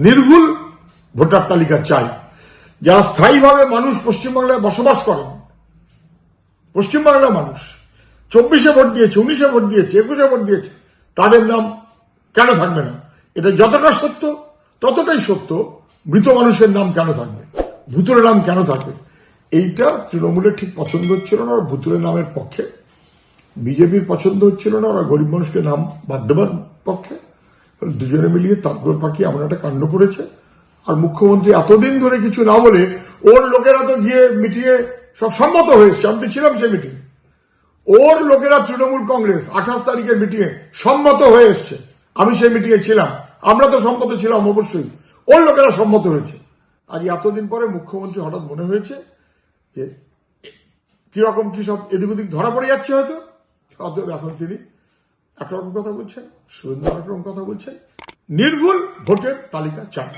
নির্ভুল ভোটার তালিকা চাই। যারা স্থায়ীভাবে মানুষ পশ্চিমবাংলায় বসবাস করেন, পশ্চিমবাংলার মানুষ 24-এ ভোট দিয়েছে, 19-এ ভোট দিয়েছে, 21-এ ভোট দিয়েছে, তাদের নাম কেন থাকবে না? এটা যতটা সত্য ততটাই সত্য মৃত মানুষের নাম কেন থাকবে, ভুতুরে নাম কেন থাকবে। এইটা তৃণমূলের ঠিক পছন্দ হচ্ছিল না, ওরা ভুতুরে নামের পক্ষে। বিজেপির পছন্দ হচ্ছিল না, ওরা গরিব মানুষকে নাম বাদ দেবার পক্ষে। দুজনে মিলিয়ে তাঁতগোল পাকিয়ে এমন একটা কাণ্ড করেছে। আর মুখ্যমন্ত্রী এতদিন ধরে কিছু না বলে ওর লোকেরা তো গিয়ে মিটিয়ে সব সম্মত হয়েছে। আমি ছিলাম সেই মিটিং। ওর লোকেরা তৃণমূল কংগ্রেস 28 তারিখের মিটিংয়ে সম্মত হয়ে এসছে। আমি সেই মিটিংয়ে ছিলাম, আমরা তো সম্মত ছিলাম অবশ্যই, ওর লোকেরা সম্মত হয়েছে। আজ এতদিন পরে মুখ্যমন্ত্রী হঠাৎ মনে হয়েছে যে কিরকম কি সব এদিক ওদিক ধরা পড়ে যাচ্ছে হয়তো। অতএব এখন তিনি একরকম কথা বলছেন, সুরেন্দ্র একরকম কথা বলছেন। নির্ভুল ভোটের তালিকা চাই।